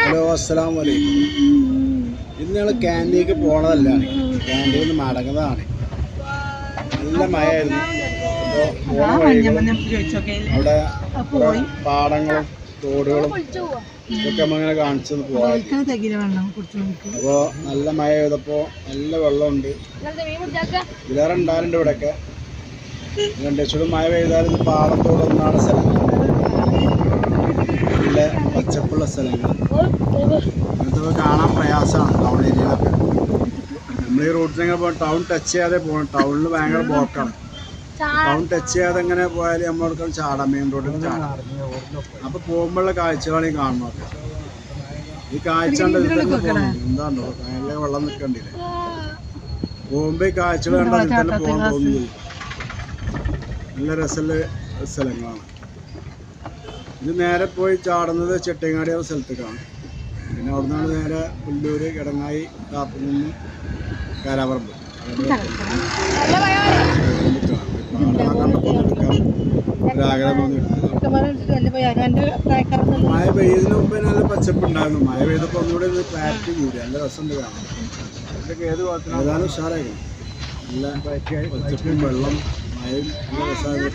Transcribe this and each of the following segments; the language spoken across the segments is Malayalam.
ഹലോ, അസ്സലാമു അലൈക്കും. ഇന്ന് ഞങ്ങൾ ക്യാൻറ്റീനിലേക്ക് പോണതല്ലാണ്, ക്യാൻറ്റീനിൽ നിന്ന് മടങ്ങുന്നതാണ്. നല്ല മഴയായിരുന്നു. അവിടെ പാടങ്ങളും തോടുകളും ഇതൊക്കെ നമ്മളിങ്ങനെ കാണിച്ചൊന്ന് പോകാം. അപ്പോൾ നല്ല മഴ പെയ്തപ്പോൾ നല്ല വെള്ളമുണ്ട്. ഇതിലേറെ ഉണ്ടാകുന്നുണ്ട് ഇവിടെയൊക്കെ. രണ്ടു മഴ പെയ്താൽ ഇത് പാടത്തോടൊന്നാണ് സ്ഥലം, നല്ല പച്ചപ്പുള്ള സ്ഥലങ്ങൾ. ഇതൊക്കെ കാണാൻ പ്രയാസമാണ് ടൗൺ ഏരിയയിലൊക്കെ. നമ്മൾ ഈ റോഡിൽ പോകാൻ ടൗൺ ടച്ച് ചെയ്യാതെ പോകണം. ടൗണിൽ ഭയങ്കര ബ്ലോക്കാണ്. ടൗൺ ടച്ച് ചെയ്യാതെ എങ്ങനെ പോയാൽ നമ്മൾക്ക് ചാടാം, മെയിൻ റോഡിൽ ചാടാം. അപ്പോൾ പോകുമ്പോഴുള്ള കാഴ്ചകളാണ് ഈ കാണുന്നത്. ഈ കാഴ്ച എന്താണോ ഭയങ്കര വെള്ളം നിൽക്കണ്ടില്ലേ. പോകുമ്പോൾ ഈ കാഴ്ചകൾ കണ്ടാൽ അതിൽ തന്നെ പോകാൻ തോന്നുന്നില്ല. നല്ല രസമുള്ള സ്ഥലങ്ങളാണ്. ഇത് നേരെ പോയി ചാടുന്നത് ചെട്ടിങ്ങാടി എന്ന സ്ഥലത്തേക്കാണ്. പിന്നെ അവിടെ നിന്നാണ് നേരെ പുല്ലൂർ, കിടങ്ങായി, കാപ്പുകുന്ന്, കാരാപറമ്പ്. ഒരാഗ്രഹം തോന്നിയെടുത്തു. മഴ പെയ്യുന്നതിന് മുമ്പ് നല്ല പച്ചപ്പുണ്ടായിരുന്നു. മഴ പെയ്തപ്പോൾ ഒന്നുകൂടെ ഇത് ക്ലാരിറ്റി കൂടി, നല്ല രസമുണ്ട് കാണാൻ. ഏതായാലും ഉഷാറായിരുന്നു. നല്ല പച്ചപ്പും വെള്ളം മഴയും നല്ല രസമായിരുന്നു.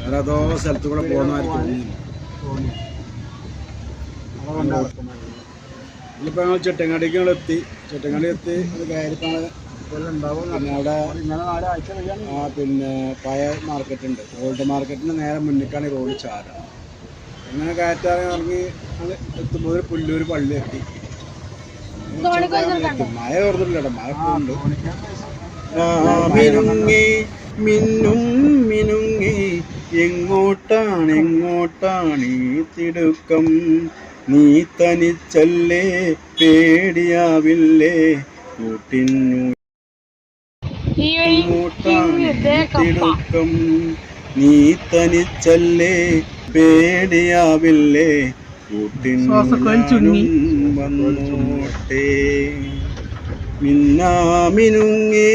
വേറെ ഏതോ സ്ഥലത്ത് കൂടെ പോകുന്നതായിരിക്കും. ഇതിപ്പോൾ ഞങ്ങൾ ചെട്ടങ്ങാടിക്ക് എത്തി. ചെട്ടങ്ങാടി എത്തി അത് കയറിപ്പോൾ പിന്നെ അവിടെ പിന്നെ പഴയ മാർക്കറ്റുണ്ട്, ഓൾഡ് മാർക്കറ്റിന് നേരെ മുന്നിലേക്കാണ് ഈ റോഡ് ചാടുക. അങ്ങനെ കയറ്റാൻ ഇറങ്ങി എത്തുമ്പോൾ പുല്ലൂർ പള്ളി എത്തി. മഴ ഓർന്നിട്ടില്ല, മഴ പോകുന്നുണ്ട്. മിനുങ്ങി മിന്നും മിനുങ്ങി എങ്ങോട്ടാണ് എങ്ങോട്ടാണ് ഈ തിടുക്കം, നീ തനിച്ചല്ലേ പേടിയാവില്ലേ കൂട്ടിന്നു തിടുക്കം, നീ തനിച്ചല്ലേ പേടിയാവില്ലേ കൂട്ടിന്നു വന്നോട്ടെ മിന്നാ മിനുങ്ങേ.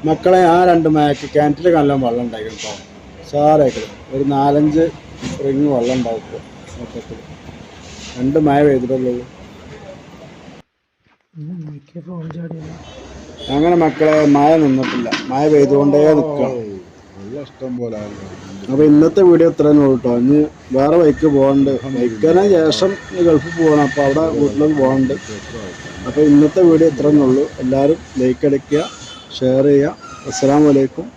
മക്കളെ, ആ രണ്ട് മാക്ക് കിണറ്റിൽ നല്ല വെള്ളം ഉണ്ടായിരുന്നു കേട്ടോ. സാറായിട്ട് ഒരു 4-5 റിങ് വെള്ളം ഉണ്ടാവും ഇപ്പോൾ മൊത്തത്തിൽ. 2 മഴ പെയ്തിട്ടുള്ളൂ. അങ്ങനെ മക്കളെ മഴ നിന്നിട്ടില്ല, മഴ പെയ്തുകൊണ്ടേ നിൽക്കണം. അപ്പോൾ ഇന്നത്തെ വീഡിയോ ഇത്രയും ഉള്ളൂ കേട്ടോ. ഇനി വേറെ ബൈക്ക് പോകണ്ട്, ബൈക്കിന് ശേഷം ഗൾഫിൽ പോകണം. അപ്പോൾ അവിടെ വീട്ടിലൊന്ന് പോകണ്ട്. അപ്പോൾ ഇന്നത്തെ വീഡിയോ ഇത്രയും ഉള്ളൂ. എല്ലാവരും ലൈക്ക് അടിക്കുക, ഷെയർ ചെയ്യുക. അസ്സലാമു അലൈക്കും.